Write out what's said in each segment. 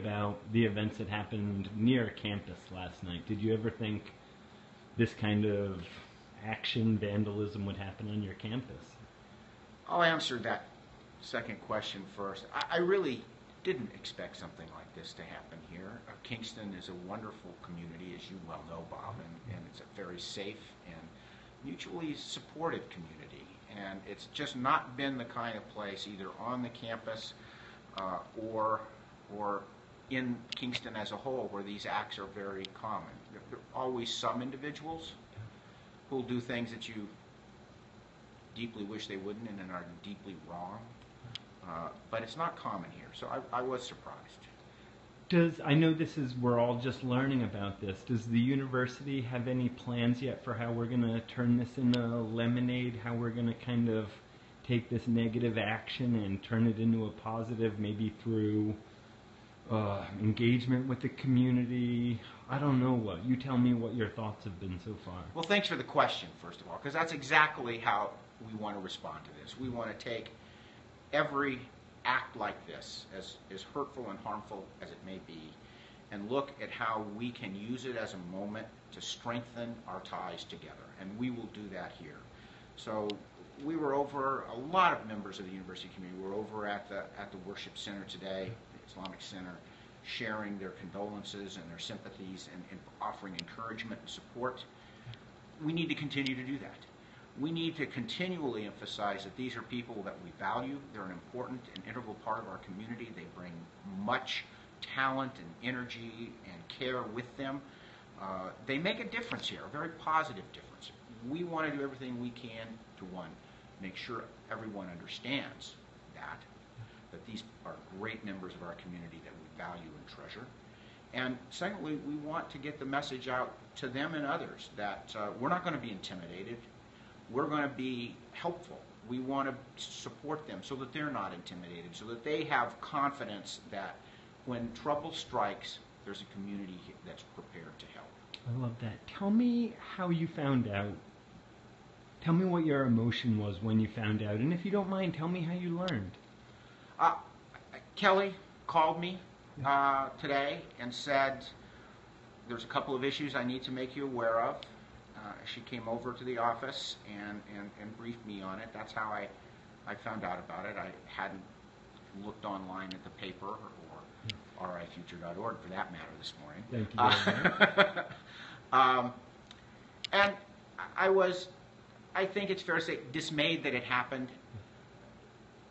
about the events that happened near campus last night. Did you ever think this kind of action, vandalism would happen on your campus? I'll answer that second question first. I really didn't expect something like this to happen here. Kingston is a wonderful community, as you well know, Bob, and it's a very safe and mutually supportive community. And it's just not been the kind of place, either on the campus or in Kingston as a whole, where these acts are very common. There are always some individuals who'll do things that you deeply wish they wouldn't and are deeply wrong. But it's not common here, so I was surprised. I know we're all just learning about this. Does the university have any plans yet for how we're going to turn this into lemonade, how we're going to kind of take this negative action and turn it into a positive, maybe through engagement with the community? I don't know what. You tell me what your thoughts have been so far. Well, thanks for the question, first of all, because that's exactly how we want to respond to this. We want to take every act like this, as hurtful and harmful as it may be, and look at how we can use it as a moment to strengthen our ties together, and we will do that here. So we were over, a lot of members of the university community were over at the worship center today, the Islamic Center, sharing their condolences and their sympathies and offering encouragement and support. We need to continue to do that. We need to continually emphasize that these are people that we value. They're an important and integral part of our community. They bring much talent and energy and care with them. They make a difference here, a very positive difference. We want to do everything we can to, one, make sure everyone understands that these are great members of our community that we value and treasure. And secondly, we want to get the message out to them and others that we're not going to be intimidated. We're going to be helpful. We want to support them so that they're not intimidated, so that they have confidence that when trouble strikes, there's a community that's prepared to help. I love that. Tell me how you found out. Tell me what your emotion was when you found out. And if you don't mind, tell me how you learned. Kelly called me today and said, there's a couple of issues I need to make you aware of. She came over to the office and briefed me on it. That's how I found out about it. I hadn't looked online at the paper or rifuture.org for that matter this morning. Thank you very much. And I think it's fair to say, dismayed that it happened,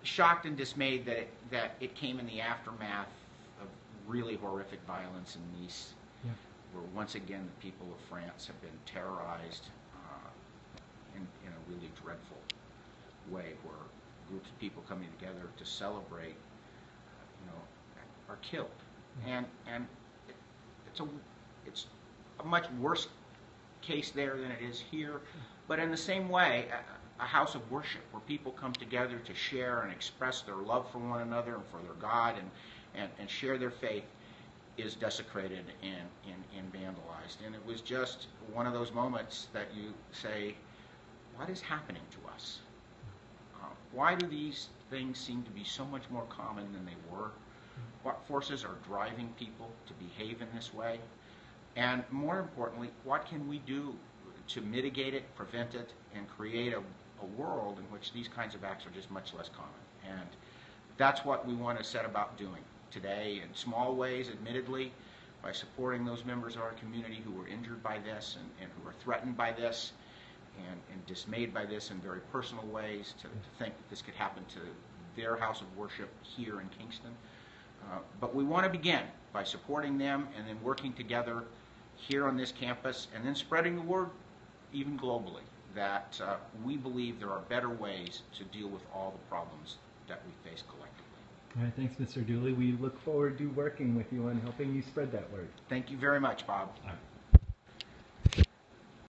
shocked and dismayed that it came in the aftermath of really horrific violence in Nice. Yeah. Where once again the people of France have been terrorized in a really dreadful way, where groups of people coming together to celebrate, are killed, and it's a much worse case there than it is here. But in the same way, a house of worship where people come together to share and express their love for one another and for their God and share their faith, is desecrated and vandalized. And it was just one of those moments that you say, what is happening to us? Why do these things seem to be so much more common than they were? What forces are driving people to behave in this way? And more importantly, what can we do to mitigate it, prevent it, and create a world in which these kinds of acts are just much less common? And that's what we want to set about doing today, in small ways, admittedly, by supporting those members of our community who were injured by this and who are threatened by this and dismayed by this in very personal ways, to think that this could happen to their house of worship here in Kingston. But we want to begin by supporting them and then working together here on this campus, and then spreading the word even globally that we believe there are better ways to deal with all the problems that we face collectively. All right, thanks, Mr. Dooley. We look forward to working with you and helping you spread that word. Thank you very much, Bob. All right.